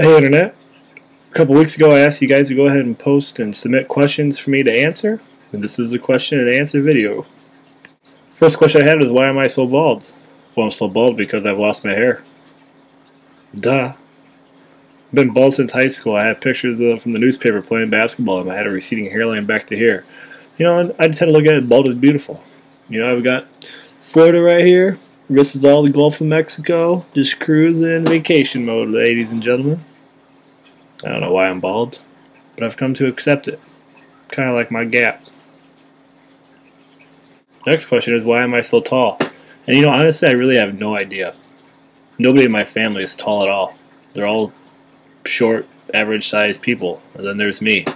Hey Internet, a couple weeks ago I asked you guys to go ahead and post and submit questions for me to answer, and this is a question and answer video. First question I had was, why am I so bald? Well, I'm so bald because I've lost my hair. Duh. I've been bald since high school. I have pictures from the newspaper playing basketball, and I had a receding hairline back to here. You know, and I tend to look at it, bald is beautiful. You know, I've got Florida right here. This is all the Gulf of Mexico. Just cruising vacation mode, ladies and gentlemen. I don't know why I'm bald, but I've come to accept it. Kind of like my gap. Next question is, why am I so tall? And you know, honestly, I really have no idea. Nobody in my family is tall at all. They're all short, average-sized people. And then there's me.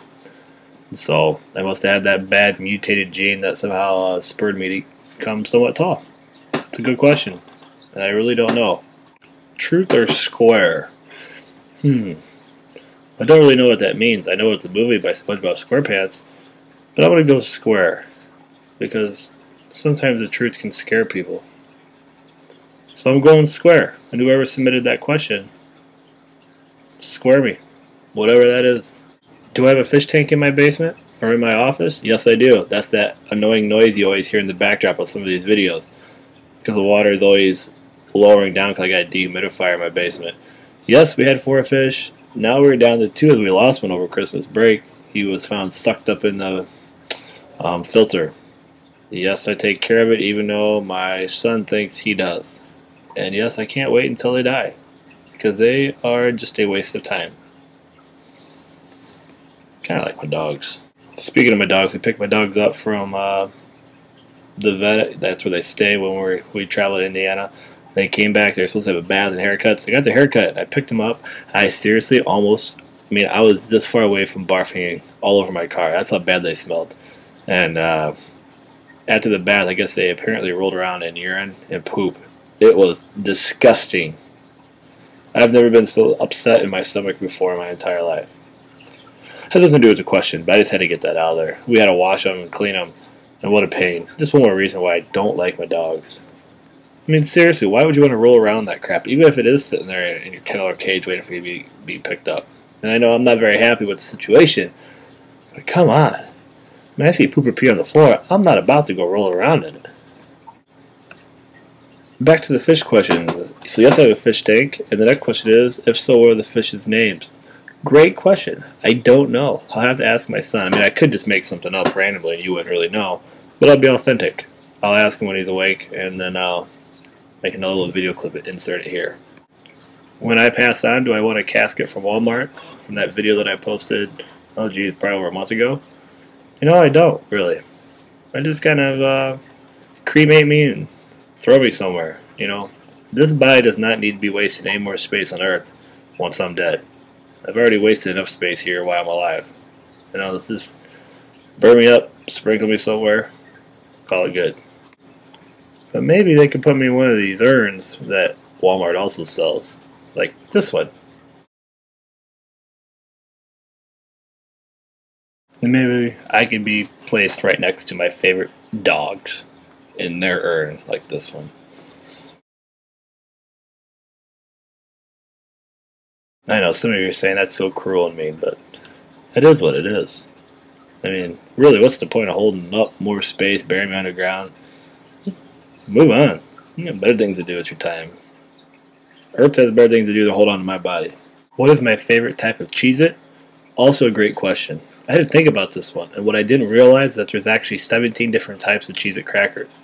So I must have had that bad mutated gene that somehow spurred me to become somewhat tall. It's a good question, and I really don't know. Truth or square? I don't really know what that means. I know it's a movie by SpongeBob SquarePants, but I want to go square, because sometimes the truth can scare people. So I'm going square, and whoever submitted that question, square me, whatever that is. Do I have a fish tank in my basement, or in my office? Yes, I do. That's that annoying noise you always hear in the backdrop of some of these videos, because the water is always lowering down because I got a dehumidifier in my basement. Yes, we had 4 fish. Now we're down to 2 as we lost one over Christmas break. He was found sucked up in the filter. Yes, I take care of it even though my son thinks he does. And yes, I can't wait until they die, because they are just a waste of time. Kind of like my dogs. Speaking of my dogs, we picked my dogs up from the vet. That's where they stay when we travel to Indiana. They came back. They were supposed to have a bath and haircuts. They got their haircut. I picked them up. I seriously almost, I was this far away from barfing all over my car. That's how bad they smelled. And after the bath, I guess they apparently rolled around in urine and poop. It was disgusting. I've never been so upset in my stomach before in my entire life. It has nothing to do with the question, but I just had to get that out of there. We had to wash them and clean them, and what a pain. Just one more reason why I don't like my dogs. Seriously, why would you want to roll around that crap, even if it is sitting there in your kennel or cage waiting for you to be picked up? And I know I'm not very happy with the situation, but come on. I see poop or pee on the floor, I'm not about to go roll around in it. Back to the fish question. So yes, I have a fish tank, and the next question is, if so, what are the fish's names? Great question. I don't know. I'll have to ask my son. I could just make something up randomly and you wouldn't really know, but I'll be authentic. I'll ask him when he's awake, and then I'll make another little video clip and insert it here. When I pass on, do I want a casket from Walmart from that video that I posted, oh geez, probably over a month ago? You know, I don't, really. I just kind of cremate me and throw me somewhere, you know. This body does not need to be wasting any more space on Earth once I'm dead. I've already wasted enough space here while I'm alive. You know, let's just burn me up, sprinkle me somewhere, call it good. But maybe they could put me in one of these urns that Walmart also sells, like this one. And maybe I could be placed right next to my favorite dogs in their urn, like this one. I know some of you are saying that's so cruel and mean, but it is what it is. Really, what's the point of holding up more space, burying me underground? Move on. You got better things to do with your time. Earth has better things to do than hold on to my body. What is my favorite type of Cheez-It? Also a great question. I had to think about this one, and what I didn't realize is that there's actually 17 different types of Cheez-It crackers.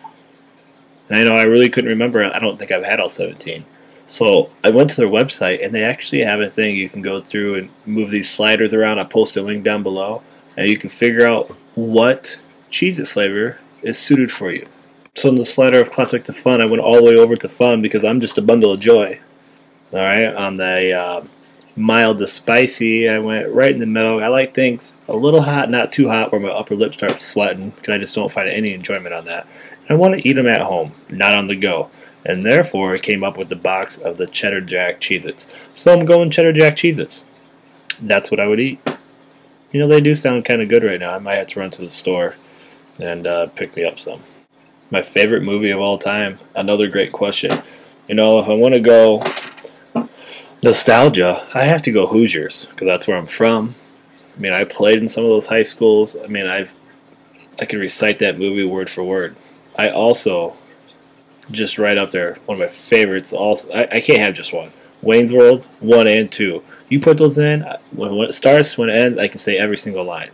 And I know I really couldn't remember. I don't think I've had all 17. So I went to their website, and they actually have a thing you can go through and move these sliders around. I posted a link down below, and you can figure out what Cheez-It flavor is suited for you. So in the slider of classic to fun, I went all the way over to fun because I'm just a bundle of joy. Alright, on the mild to spicy, I went right in the middle. I like things a little hot, not too hot, where my upper lip starts sweating, because I just don't find any enjoyment on that. I want to eat them at home, not on the go. And therefore, I came up with the box of the Cheddar Jack Cheez-Its. So I'm going Cheddar Jack Cheez-Its. That's what I would eat. You know, they do sound kind of good right now. I might have to run to the store and pick me up some. My favorite movie of all time? Another great question. You know, if I want to go Nostalgia. I have to go Hoosiers because that's where I'm from. I mean, I played in some of those high schools. I mean, I can recite that movie word for word. I also just right up there, one of my favorites. Also, I can't have just one. Wayne's World 1 and 2. You put those in when it starts, when it ends, I can say every single line.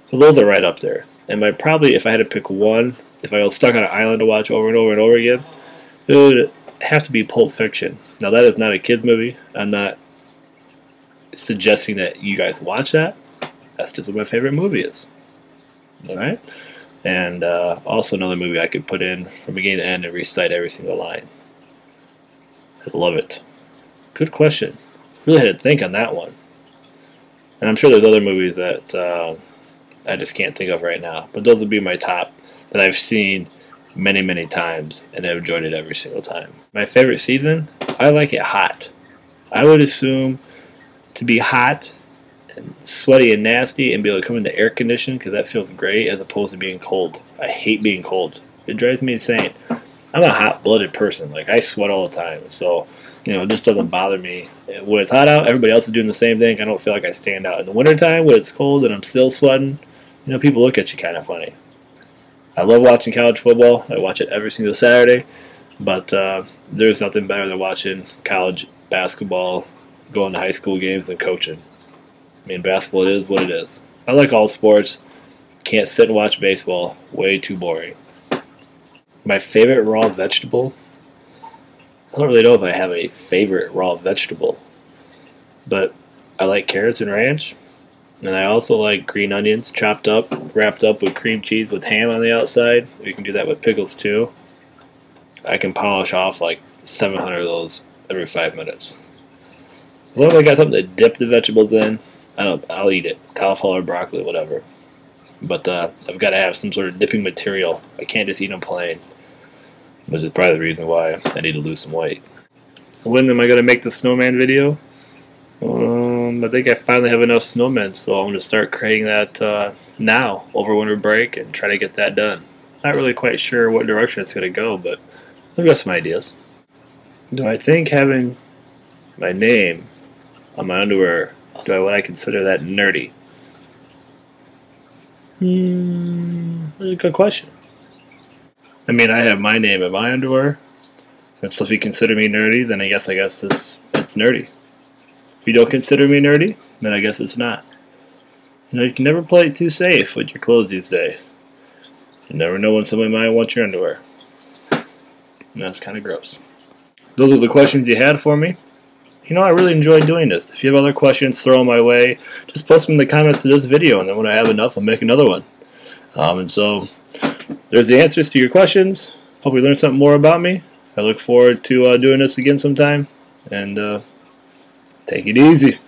So those are right up there. And my probably, if I had to pick one, if I was stuck on an island to watch over and over and over again, it would have to be Pulp Fiction. Now that is not a kids movie. I'm not suggesting that you guys watch that. That's just what my favorite movie is. All right. And also another movie I could put in from beginning to end and recite every single line. I love it. Good question. Really had to think on that one. And I'm sure there's other movies that I just can't think of right now. But those would be my top that I've seen many, many times and I've enjoyed it every single time. My favorite season, I like it hot. I would assume to be hot and sweaty and nasty and be able to come into air conditioning because that feels great as opposed to being cold. I hate being cold. It drives me insane. I'm a hot-blooded person. Like, I sweat all the time. So, it just doesn't bother me. When it's hot out, everybody else is doing the same thing. I don't feel like I stand out. In the wintertime, when it's cold and I'm still sweating, people look at you kind of funny. I love watching college football. I watch it every single Saturday. But there's nothing better than watching college basketball, going to high school games, and coaching. I mean, basketball, it is what it is. I like all sports. Can't sit and watch baseball. Way too boring. My favorite raw vegetable? I don't really know if I have a favorite raw vegetable. But I like carrots and ranch. And I also like green onions chopped up, wrapped up with cream cheese with ham on the outside. You can do that with pickles too. I can polish off like 700 of those every 5 minutes. As long as I got something to dip the vegetables in, I'll eat it. Cauliflower, broccoli, whatever. But I've got to have some sort of dipping material. I can't just eat them plain. Which is probably the reason why I need to lose some weight. When am I going to make the snowman video? I think I finally have enough snowmen, so I'm going to start creating that now over winter break and try to get that done. Not really quite sure what direction it's going to go, but I've got some ideas. Do I think having my name on my underwear, would I consider that nerdy? That's a good question. I mean, I have my name in my underwear, and so if you consider me nerdy, then I guess it's nerdy. If you don't consider me nerdy, then I guess it's not. You can never play it too safe with your clothes these days. You never know when somebody might want your underwear. And that's kind of gross. Those are the questions you had for me. I really enjoyed doing this. If you have other questions, throw them my way. Just post them in the comments to this video, and then when I have enough, I'll make another one. And so, there's the answers to your questions. Hope you learned something more about me. I look forward to doing this again sometime. And take it easy.